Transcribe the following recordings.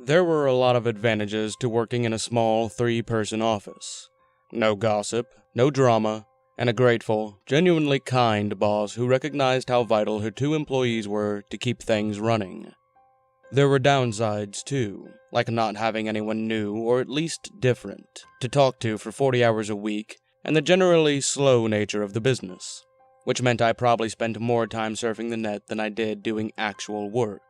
There were a lot of advantages to working in a small, 3-person office. No gossip, no drama, and a grateful, genuinely kind boss who recognized how vital her 2 employees were to keep things running. There were downsides too, like not having anyone new or at least different to talk to for 40 hours a week, and the generally slow nature of the business, which meant I probably spent more time surfing the net than I did doing actual work.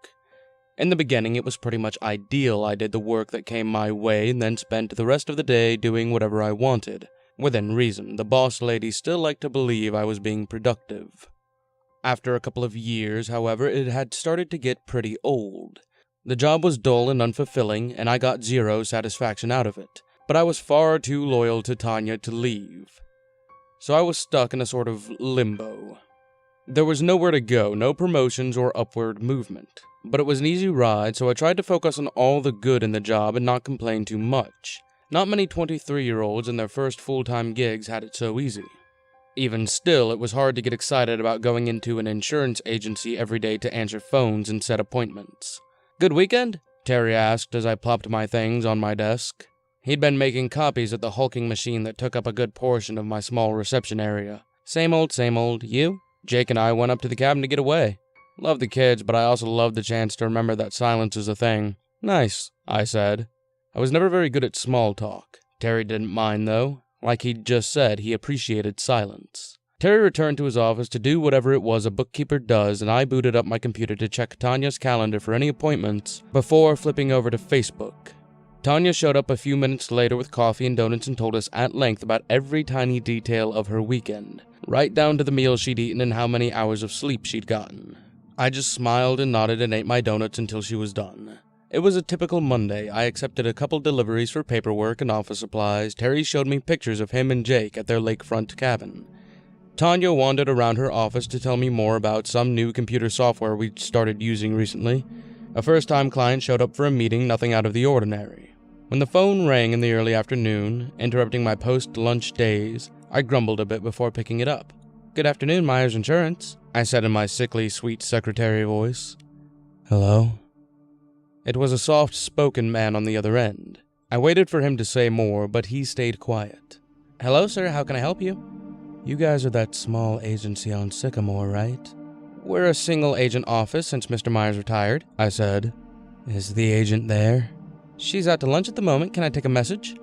In the beginning, it was pretty much ideal I did the work that came my way and then spent the rest of the day doing whatever I wanted. Within reason, the boss lady still liked to believe I was being productive. After a couple of years, however, it had started to get pretty old. The job was dull and unfulfilling, and I got zero satisfaction out of it, but I was far too loyal to Tanya to leave. So I was stuck in a sort of limbo. There was nowhere to go, no promotions or upward movement. But it was an easy ride, so I tried to focus on all the good in the job and not complain too much. Not many 23-year-olds in their first full-time gigs had it so easy. Even still, it was hard to get excited about going into an insurance agency every day to answer phones and set appointments. "Good weekend?" Terry asked as I plopped my things on my desk. He'd been making copies at the hulking machine that took up a good portion of my small reception area. Same old, same old. You? Jake and I went up to the cabin to get away. Love the kids, but I also love the chance to remember that silence is a thing. Nice, I said. I was never very good at small talk. Terry didn't mind, though. Like he'd just said, he appreciated silence. Terry returned to his office to do whatever it was a bookkeeper does, and I booted up my computer to check Tanya's calendar for any appointments before flipping over to Facebook. Tanya showed up a few minutes later with coffee and donuts and told us at length about every tiny detail of her weekend, right down to the meals she'd eaten and how many hours of sleep she'd gotten. I just smiled and nodded and ate my donuts until she was done. It was a typical Monday. I accepted a couple deliveries for paperwork and office supplies. Terry showed me pictures of him and Jake at their lakefront cabin. Tanya wandered around her office to tell me more about some new computer software we'd started using recently. A first-time client showed up for a meeting, nothing out of the ordinary. When the phone rang in the early afternoon, interrupting my post-lunch days, I grumbled a bit before picking it up. "Good afternoon, Myers Insurance," I said in my sickly, sweet secretary voice. "Hello?" It was a soft-spoken man on the other end. I waited for him to say more, but he stayed quiet. "Hello, sir, how can I help you?" "You guys are that small agency on Sycamore, right?" "We're a single-agent office since Mr. Myers retired," I said. "Is the agent there?" "She's out to lunch at the moment. Can I take a message?"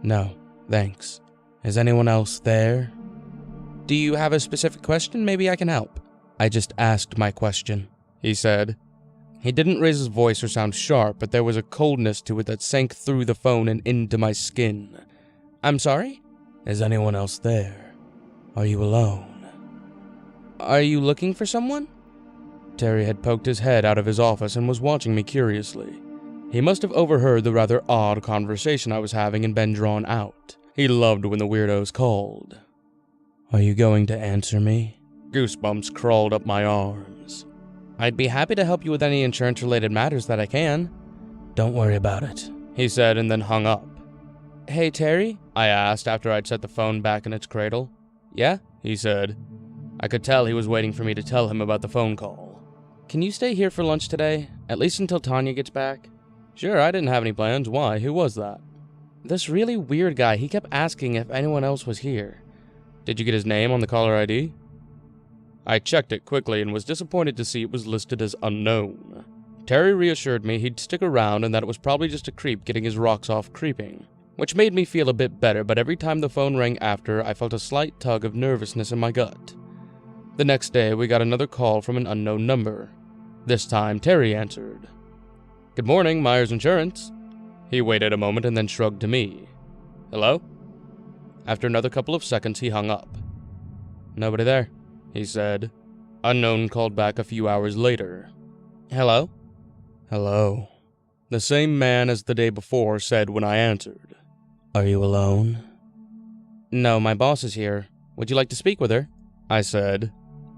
"No, thanks. Is anyone else there?" "Do you have a specific question? Maybe I can help." "I just asked my question," he said. He didn't raise his voice or sound sharp, but there was a coldness to it that sank through the phone and into my skin. "I'm sorry?" "Is anyone else there? Are you alone?" "Are you looking for someone?" Terry had poked his head out of his office and was watching me curiously. He must have overheard the rather odd conversation I was having and been drawn out. He loved when the weirdos called. "Are you going to answer me?" Goosebumps crawled up my arms. "I'd be happy to help you with any insurance-related matters that I can." "Don't worry about it," he said and then hung up. "Hey, Terry?" I asked after I'd set the phone back in its cradle. "Yeah?" he said. I could tell he was waiting for me to tell him about the phone call. "Can you stay here for lunch today? At least until Tanya gets back?" "Sure, I didn't have any plans. Why? Who was that?" "This really weird guy. He kept asking if anyone else was here." "Did you get his name on the caller ID?" I checked it quickly and was disappointed to see it was listed as unknown. Terry reassured me he'd stick around and that it was probably just a creep getting his rocks off creeping, which made me feel a bit better, but every time the phone rang after, I felt a slight tug of nervousness in my gut. The next day, we got another call from an unknown number. This time, Terry answered. "Good morning, Myers Insurance." He waited a moment and then shrugged to me. "Hello?" After another couple of seconds, he hung up. "Nobody there," he said. Unknown called back a few hours later. "Hello?" "Hello." The same man as the day before said when I answered. "Are you alone?" "No, my boss is here. Would you like to speak with her?" I said.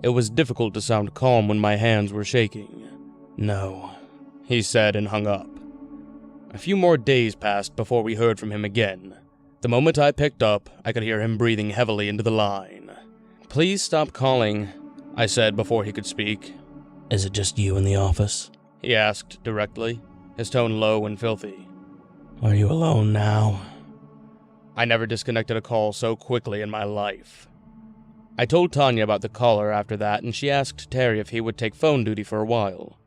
It was difficult to sound calm when my hands were shaking. "No," he said and hung up. A few more days passed before we heard from him again. The moment I picked up, I could hear him breathing heavily into the line. "Please stop calling," I said before he could speak. "Is it just you in the office?" he asked directly. his tone low and filthy. "Are you alone now?" I never disconnected a call so quickly in my life. I told Tanya about the caller after that, and she asked Terry if he would take phone duty for a while.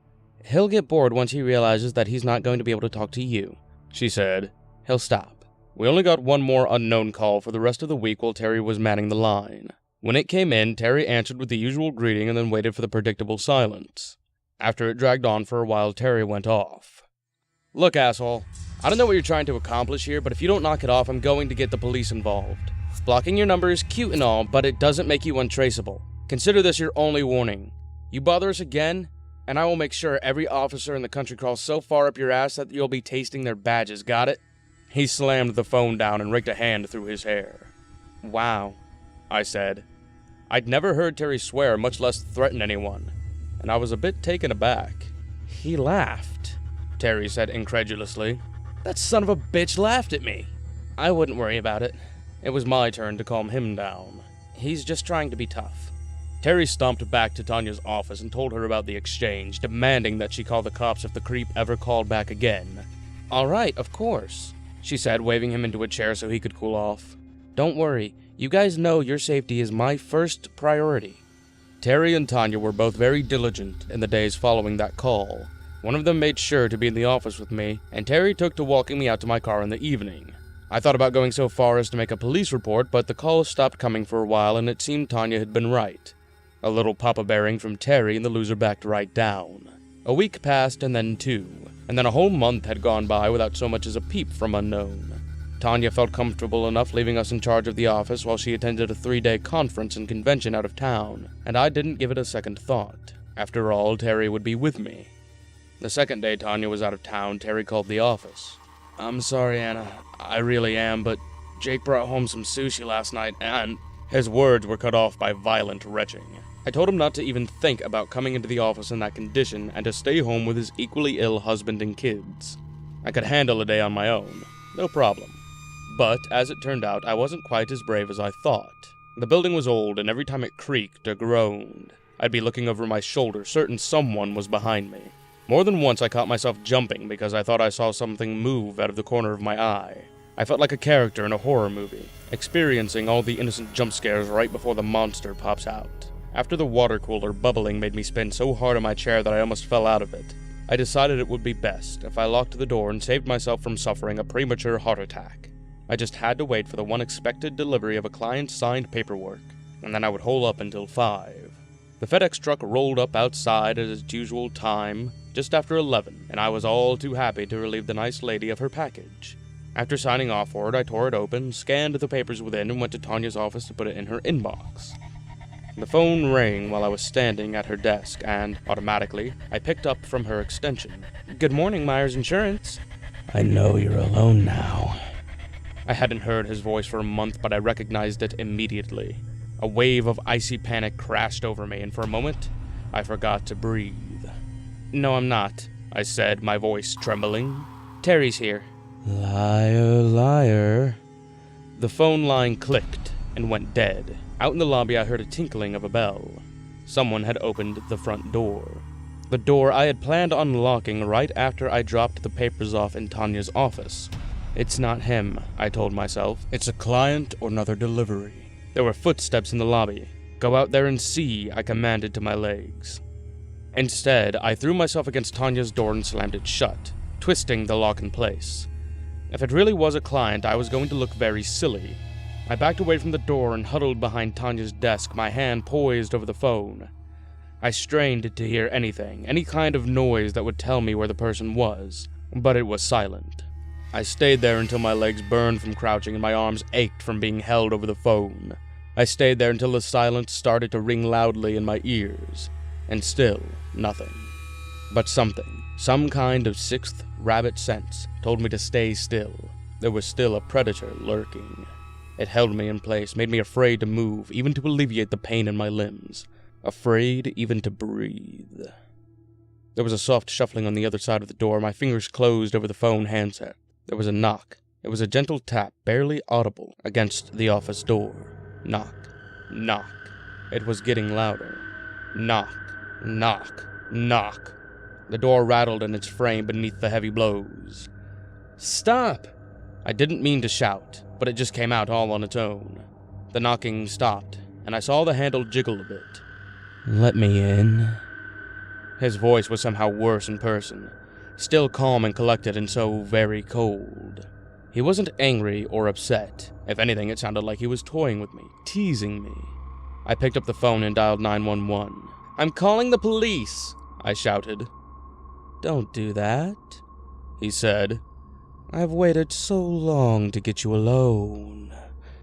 "He'll get bored once he realizes that he's not going to be able to talk to you," she said. "He'll stop." We only got one more unknown call for the rest of the week while Terry was manning the line. When it came in, Terry answered with the usual greeting and then waited for the predictable silence. After it dragged on for a while, Terry went off. "Look, asshole, I don't know what you're trying to accomplish here, but if you don't knock it off, I'm going to get the police involved. Blocking your number is cute and all, but it doesn't make you untraceable. Consider this your only warning. You bother us again, and I will make sure every officer in the country crawls so far up your ass that you'll be tasting their badges, got it?" He slammed the phone down and raked a hand through his hair. "Wow," I said. I'd never heard Terry swear, much less threaten anyone, and I was a bit taken aback. "He laughed," Terry said incredulously. "That son of a bitch laughed at me." "I wouldn't worry about it." It was my turn to calm him down. "He's just trying to be tough." Terry stomped back to Tanya's office and told her about the exchange, demanding that she call the cops if the creep ever called back again. "All right, of course," she said, waving him into a chair so he could cool off. "Don't worry, you guys know your safety is my first priority." Terry and Tanya were both very diligent in the days following that call. One of them made sure to be in the office with me, and Terry took to walking me out to my car in the evening. I thought about going so far as to make a police report, but the calls stopped coming for a while, and it seemed Tanya had been right. A little papa-bearing from Terry, and the loser backed right down. A week passed, and then 2, and then a whole month had gone by without so much as a peep from unknown. Tanya felt comfortable enough leaving us in charge of the office while she attended a 3-day conference and convention out of town, and I didn't give it a second thought. After all, Terry would be with me. The second day Tanya was out of town, Terry called the office. "I'm sorry, Anna. I really am, but Jake brought home some sushi last night, and..." His words were cut off by violent retching. I told him not to even think about coming into the office in that condition and to stay home with his equally ill husband and kids. I could handle a day on my own. No problem. But, as it turned out, I wasn't quite as brave as I thought. The building was old, and every time it creaked or groaned, I'd be looking over my shoulder, certain someone was behind me. More than once I caught myself jumping because I thought I saw something move out of the corner of my eye. I felt like a character in a horror movie, experiencing all the innocent jump scares right before the monster pops out. After the water cooler bubbling made me spin so hard in my chair that I almost fell out of it, I decided it would be best if I locked the door and saved myself from suffering a premature heart attack. I just had to wait for the one expected delivery of a client's signed paperwork, and then I would hole up until 5. The FedEx truck rolled up outside at its usual time, just after 11, and I was all too happy to relieve the nice lady of her package. After signing off for it, I tore it open, scanned the papers within, and went to Tanya's office to put it in her inbox. The phone rang while I was standing at her desk, and, automatically, I picked up from her extension. "Good morning, Myers Insurance." "I know you're alone now." I hadn't heard his voice for a month, but I recognized it immediately. A wave of icy panic crashed over me, and for a moment, I forgot to breathe. "No, I'm not," I said, my voice trembling. "Terry's here." "Liar, liar." The phone line clicked and went dead. Out in the lobby, I heard a tinkling of a bell. Someone had opened the front door. The door I had planned on unlocking right after I dropped the papers off in Tanya's office. "It's not him," I told myself. "It's a client or another delivery." There were footsteps in the lobby. "Go out there and see," I commanded to my legs. Instead, I threw myself against Tanya's door and slammed it shut, twisting the lock in place. If it really was a client, I was going to look very silly. I backed away from the door and huddled behind Tanya's desk, my hand poised over the phone. I strained to hear anything, any kind of noise that would tell me where the person was, but it was silent. I stayed there until my legs burned from crouching and my arms ached from being held over the phone. I stayed there until the silence started to ring loudly in my ears, and still nothing. But something, some kind of sixth rabbit sense, told me to stay still. There was still a predator lurking. It held me in place, made me afraid to move, even to alleviate the pain in my limbs. Afraid even to breathe. There was a soft shuffling on the other side of the door, my fingers closed over the phone handset. There was a knock. It was a gentle tap, barely audible, against the office door. Knock. Knock. It was getting louder. Knock. Knock. Knock. The door rattled in its frame beneath the heavy blows. "Stop!" I didn't mean to shout, but it just came out all on its own. The knocking stopped, and I saw the handle jiggle a bit. "Let me in." His voice was somehow worse in person, still calm and collected and so very cold. He wasn't angry or upset. If anything, it sounded like he was toying with me, teasing me. I picked up the phone and dialed 911. "I'm calling the police," I shouted. "Don't do that," he said. "I've waited so long to get you alone."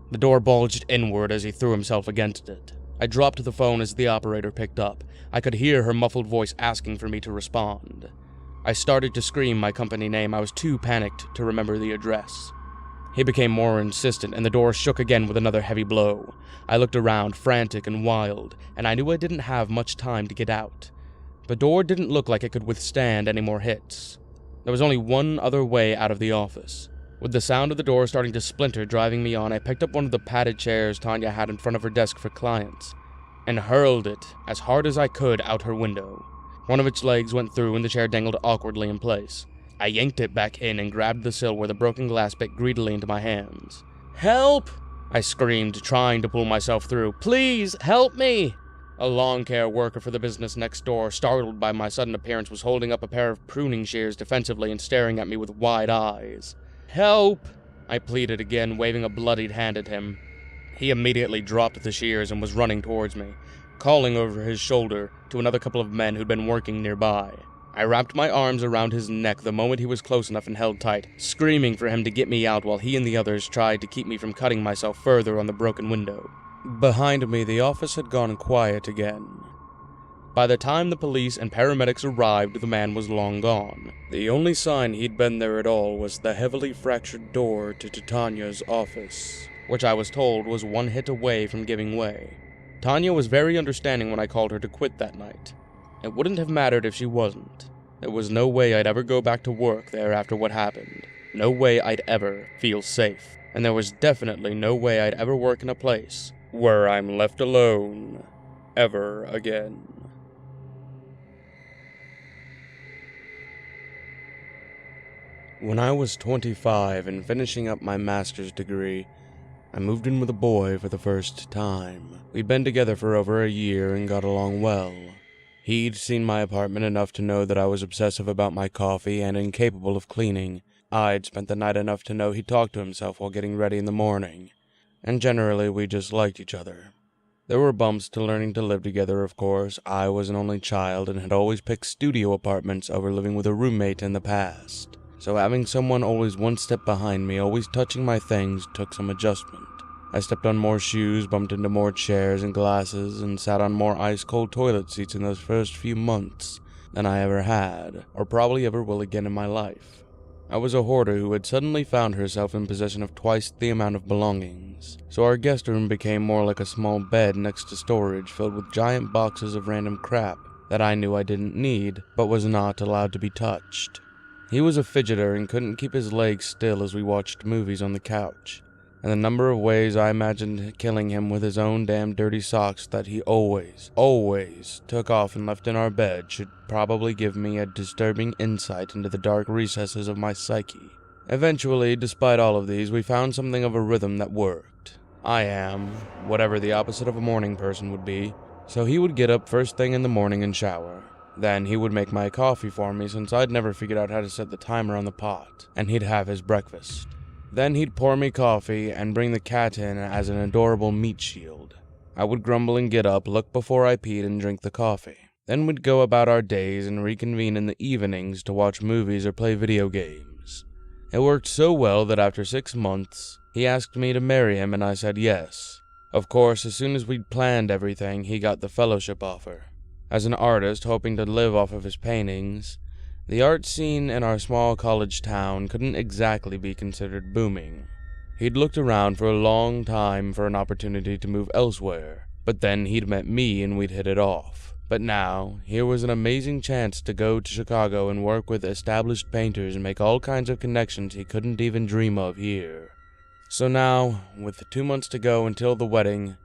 The door bulged inward as he threw himself against it. I dropped the phone as the operator picked up. I could hear her muffled voice asking for me to respond. I started to scream my company name. I was too panicked to remember the address. He became more insistent, and the door shook again with another heavy blow. I looked around, frantic and wild, and I knew I didn't have much time to get out. The door didn't look like it could withstand any more hits. There was only one other way out of the office. With the sound of the door starting to splinter driving me on, I picked up one of the padded chairs Tanya had in front of her desk for clients, and hurled it as hard as I could out her window. One of its legs went through and the chair dangled awkwardly in place. I yanked it back in and grabbed the sill where the broken glass bit greedily into my hands. "Help!" I screamed, trying to pull myself through. "Please, help me!" A lawn care worker for the business next door, startled by my sudden appearance, was holding up a pair of pruning shears defensively and staring at me with wide eyes. "Help!" I pleaded again, waving a bloodied hand at him. He immediately dropped the shears and was running towards me, calling over his shoulder to another couple of men who'd been working nearby. I wrapped my arms around his neck the moment he was close enough and held tight, screaming for him to get me out while he and the others tried to keep me from cutting myself further on the broken window. Behind me, the office had gone quiet again. By the time the police and paramedics arrived, the man was long gone. The only sign he'd been there at all was the heavily fractured door to Titania's office, which I was told was one hit away from giving way. Tanya was very understanding when I called her to quit that night. It wouldn't have mattered if she wasn't. There was no way I'd ever go back to work there after what happened. No way I'd ever feel safe. And there was definitely no way I'd ever work in a place where I'm left alone ever again. When I was 25 and finishing up my master's degree, I moved in with a boy for the first time. We'd been together for over a year and got along well. He'd seen my apartment enough to know that I was obsessive about my coffee and incapable of cleaning. I'd spent the night enough to know he'd talk to himself while getting ready in the morning. And generally, we just liked each other. There were bumps to learning to live together, of course. I was an only child and had always picked studio apartments over living with a roommate in the past. So having someone always one step behind me, always touching my things, took some adjustment. I stepped on more shoes, bumped into more chairs and glasses, and sat on more ice-cold toilet seats in those first few months than I ever had, or probably ever will again in my life. I was a hoarder who had suddenly found herself in possession of twice the amount of belongings, so our guest room became more like a small bed next to storage filled with giant boxes of random crap that I knew I didn't need, but was not allowed to be touched. He was a fidgeter and couldn't keep his legs still as we watched movies on the couch, and the number of ways I imagined killing him with his own damn dirty socks that he always took off and left in our bed should probably give me a disturbing insight into the dark recesses of my psyche. Eventually, despite all of these, we found something of a rhythm that worked. I am whatever the opposite of a morning person would be, so he would get up first thing in the morning and shower. Then he would make my coffee for me since I'd never figured out how to set the timer on the pot, and he'd have his breakfast. Then he'd pour me coffee and bring the cat in as an adorable meat shield. I would grumble and get up, look before I peed, and drink the coffee. Then we'd go about our days and reconvene in the evenings to watch movies or play video games. It worked so well that after 6 months, he asked me to marry him and I said yes. Of course, as soon as we'd planned everything, he got the fellowship offer. As an artist hoping to live off of his paintings, the art scene in our small college town couldn't exactly be considered booming. He'd looked around for a long time for an opportunity to move elsewhere, but then he'd met me and we'd hit it off. But now, here was an amazing chance to go to Chicago and work with established painters and make all kinds of connections he couldn't even dream of here. So now, with 2 months to go until the wedding,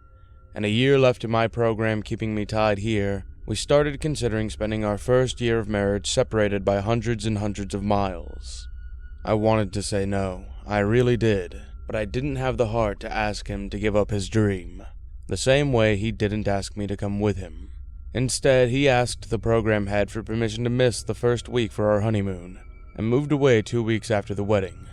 and a year left in my program keeping me tied here, We started considering spending our first year of marriage separated by hundreds and hundreds of miles. I wanted to say no, I really did, but I didn't have the heart to ask him to give up his dream, the same way he didn't ask me to come with him. Instead, he asked the program head for permission to miss the first week for our honeymoon, and moved away 2 weeks after the wedding.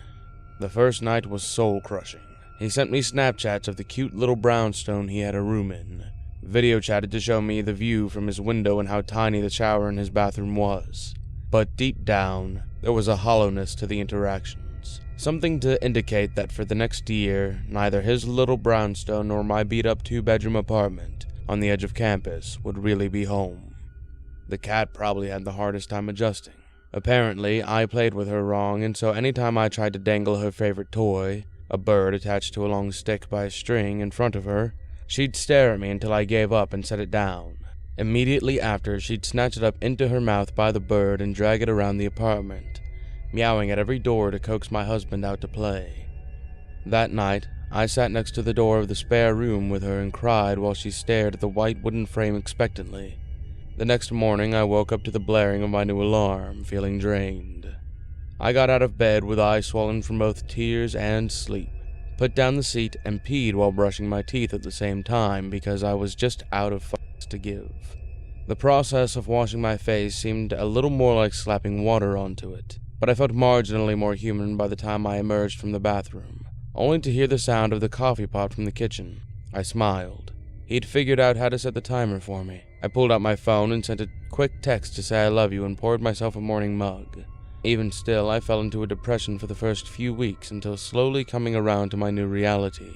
The first night was soul-crushing. He sent me Snapchats of the cute little brownstone he had a room in, video chatted to show me the view from his window and how tiny the shower in his bathroom was. But deep down, there was a hollowness to the interactions, something to indicate that for the next year, neither his little brownstone nor my beat-up 2-bedroom apartment on the edge of campus would really be home. The cat probably had the hardest time adjusting. Apparently, I played with her wrong, and so anytime I tried to dangle her favorite toy, a bird attached to a long stick by a string, in front of her, she'd stare at me until I gave up and set it down. Immediately after, she'd snatch it up into her mouth by the bird and drag it around the apartment, meowing at every door to coax my husband out to play. That night, I sat next to the door of the spare room with her and cried while she stared at the white wooden frame expectantly. The next morning, I woke up to the blaring of my new alarm, feeling drained. I got out of bed with eyes swollen from both tears and sleep, put down the seat, and peed while brushing my teeth at the same time because I was just out of fucks to give. The process of washing my face seemed a little more like slapping water onto it, but I felt marginally more human by the time I emerged from the bathroom, only to hear the sound of the coffee pot from the kitchen. I smiled. He'd figured out how to set the timer for me. I pulled out my phone and sent a quick text to say I love you and poured myself a morning mug. Even still, I fell into a depression for the first few weeks until slowly coming around to my new reality.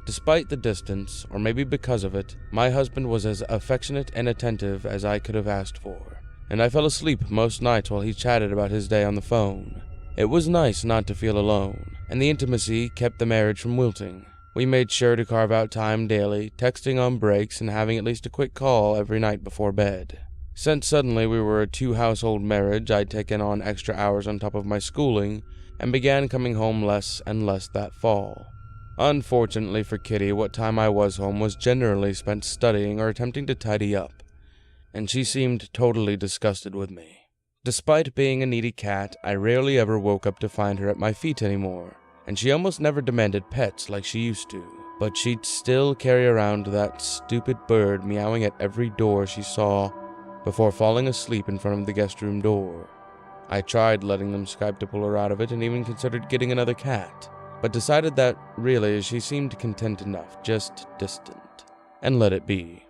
Despite the distance, or maybe because of it, my husband was as affectionate and attentive as I could have asked for, and I fell asleep most nights while he chatted about his day on the phone. It was nice not to feel alone, and the intimacy kept the marriage from wilting. We made sure to carve out time daily, texting on breaks and having at least a quick call every night before bed. Since suddenly we were a 2-household marriage, I'd taken on extra hours on top of my schooling and began coming home less and less that fall. Unfortunately for Kitty, what time I was home was generally spent studying or attempting to tidy up, and she seemed totally disgusted with me. Despite being a needy cat, I rarely ever woke up to find her at my feet anymore, and she almost never demanded pets like she used to, but she'd still carry around that stupid bird meowing at every door she saw before falling asleep in front of the guest room door. I tried letting them Skype to pull her out of it and even considered getting another cat, but decided that, really, she seemed content enough, just distant, and let it be.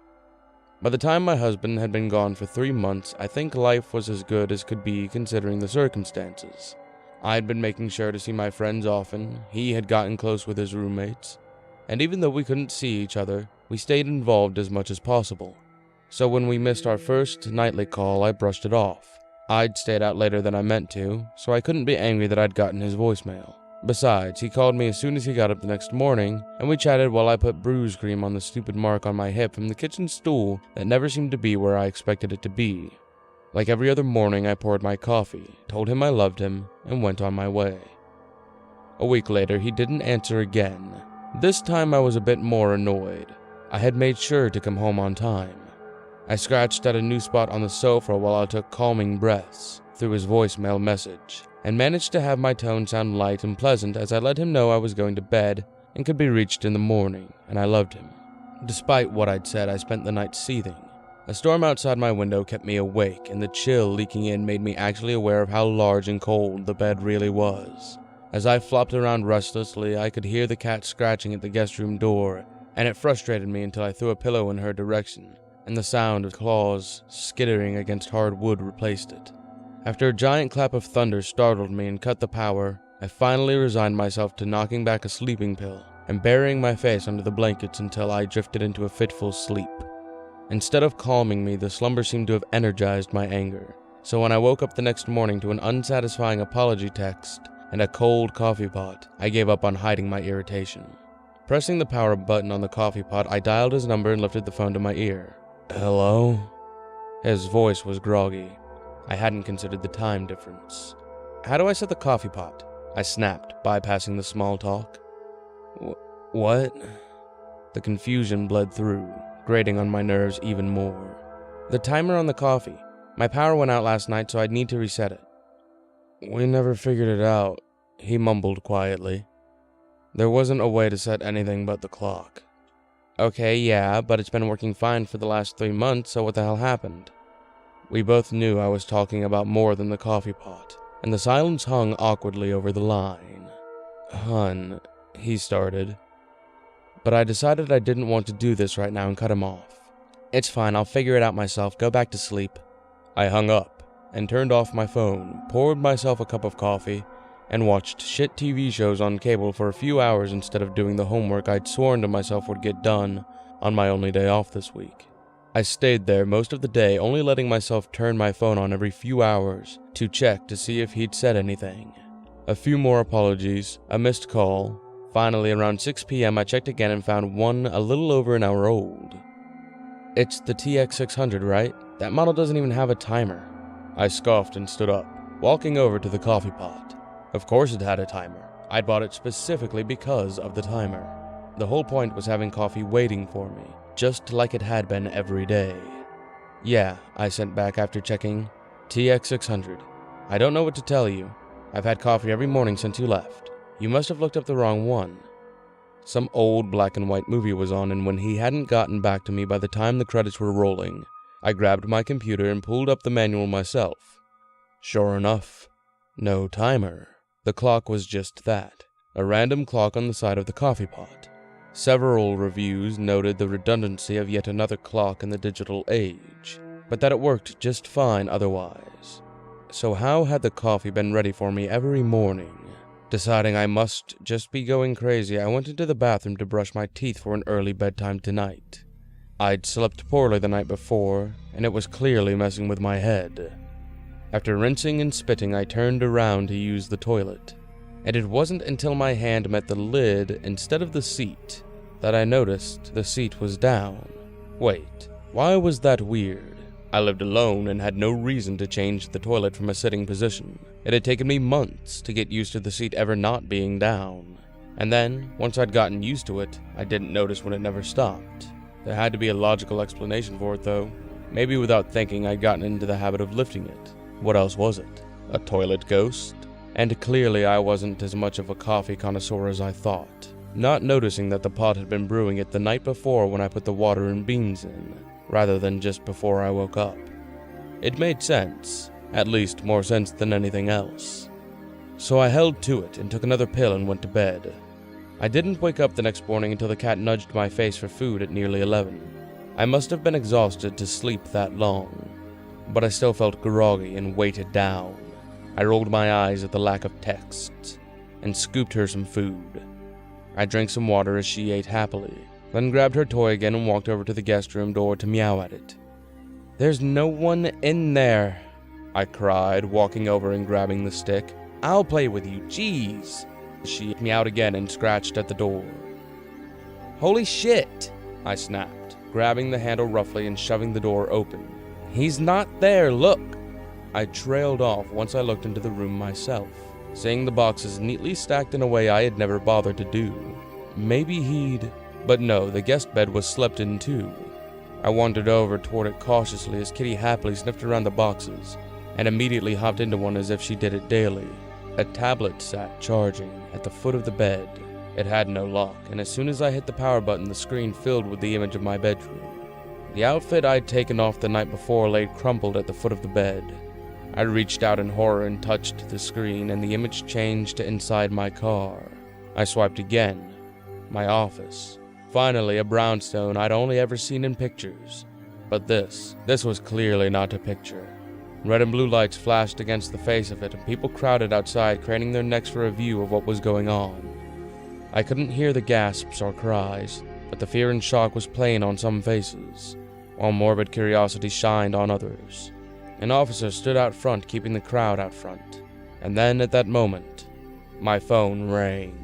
By the time my husband had been gone for 3 months, I think life was as good as could be considering the circumstances. I had been making sure to see my friends often, he had gotten close with his roommates, and even though we couldn't see each other, we stayed involved as much as possible. So when we missed our first nightly call, I brushed it off. I'd stayed out later than I meant to, so I couldn't be angry that I'd gotten his voicemail. Besides, he called me as soon as he got up the next morning, and we chatted while I put bruise cream on the stupid mark on my hip from the kitchen stool that never seemed to be where I expected it to be. Like every other morning, I poured my coffee, told him I loved him, and went on my way. A week later, he didn't answer again. This time I was a bit more annoyed. I had made sure to come home on time. I scratched at a new spot on the sofa while I took calming breaths through his voicemail message, and managed to have my tone sound light and pleasant as I let him know I was going to bed and could be reached in the morning, and I loved him. Despite what I'd said, I spent the night seething. A storm outside my window kept me awake, and the chill leaking in made me actually aware of how large and cold the bed really was. As I flopped around restlessly, I could hear the cat scratching at the guest room door, and it frustrated me until I threw a pillow in her direction, and the sound of claws skittering against hard wood replaced it. After a giant clap of thunder startled me and cut the power, I finally resigned myself to knocking back a sleeping pill and burying my face under the blankets until I drifted into a fitful sleep. Instead of calming me, the slumber seemed to have energized my anger, so when I woke up the next morning to an unsatisfying apology text and a cold coffee pot, I gave up on hiding my irritation. Pressing the power button on the coffee pot, I dialed his number and lifted the phone to my ear. "Hello?" His voice was groggy. I hadn't considered the time difference. "How do I set the coffee pot?" I snapped, bypassing the small talk. What? The confusion bled through, grating on my nerves even more. The timer on the coffee. My power went out last night, so I'd need to reset it. We never figured it out, he mumbled quietly. There wasn't a way to set anything but the clock. Okay, yeah, but it's been working fine for the last 3 months, so what the hell happened? We both knew I was talking about more than the coffee pot, and the silence hung awkwardly over the line. Hun, he started. But I decided I didn't want to do this right now and cut him off. It's fine, I'll figure it out myself, go back to sleep. I hung up and turned off my phone, poured myself a cup of coffee, and watched shit TV shows on cable for a few hours instead of doing the homework I'd sworn to myself would get done on my only day off this week. I stayed there most of the day, only letting myself turn my phone on every few hours to check to see if he'd said anything. A few more apologies, a missed call. Finally, around 6 p.m., I checked again and found one a little over an hour old. It's the TX600, right? That model doesn't even have a timer. I scoffed and stood up, walking over to the coffee pot. Of course it had a timer. I'd bought it specifically because of the timer. The whole point was having coffee waiting for me, just like it had been every day. Yeah, I sent back after checking. TX600. I don't know what to tell you. I've had coffee every morning since you left. You must have looked up the wrong one. Some old black and white movie was on, and when he hadn't gotten back to me by the time the credits were rolling, I grabbed my computer and pulled up the manual myself. Sure enough, no timer. The clock was just that, a random clock on the side of the coffee pot. Several reviews noted the redundancy of yet another clock in the digital age, but that it worked just fine otherwise. So how had the coffee been ready for me every morning? Deciding I must just be going crazy, I went into the bathroom to brush my teeth for an early bedtime tonight. I'd slept poorly the night before, and it was clearly messing with my head. After rinsing and spitting, I turned around to use the toilet, and it wasn't until my hand met the lid instead of the seat that I noticed the seat was down. Wait, why was that weird? I lived alone and had no reason to change the toilet from a sitting position. It had taken me months to get used to the seat ever not being down. And then, once I'd gotten used to it, I didn't notice when it never stopped. There had to be a logical explanation for it, though. Maybe without thinking, I'd gotten into the habit of lifting it. What else was it? A toilet ghost? And clearly I wasn't as much of a coffee connoisseur as I thought, not noticing that the pot had been brewing it the night before when I put the water and beans in, rather than just before I woke up. It made sense, at least more sense than anything else. So I held to it and took another pill and went to bed. I didn't wake up the next morning until the cat nudged my face for food at nearly 11. I must have been exhausted to sleep that long, but I still felt groggy and weighted down. I rolled my eyes at the lack of texts and scooped her some food. I drank some water as she ate happily, then grabbed her toy again and walked over to the guest room door to meow at it. "There's no one in there," I cried, walking over and grabbing the stick. "I'll play with you, jeez." She meowed again and scratched at the door. "Holy shit," I snapped, grabbing the handle roughly and shoving the door open. "He's not there, look." I trailed off once I looked into the room myself, seeing the boxes neatly stacked in a way I had never bothered to do. Maybe he'd... But no, the guest bed was slept in too. I wandered over toward it cautiously as Kitty happily sniffed around the boxes, and immediately hopped into one as if she did it daily. A tablet sat charging at the foot of the bed. It had no lock, and as soon as I hit the power button, the screen filled with the image of my bedroom. The outfit I'd taken off the night before lay crumpled at the foot of the bed. I reached out in horror and touched the screen, and the image changed to inside my car. I swiped again. My office. Finally, a brownstone I'd only ever seen in pictures. But this was clearly not a picture. Red and blue lights flashed against the face of it, and people crowded outside, craning their necks for a view of what was going on. I couldn't hear the gasps or cries, but the fear and shock was plain on some faces, while morbid curiosity shined on others. An officer stood out front, keeping the crowd out front. And then, at that moment, my phone rang.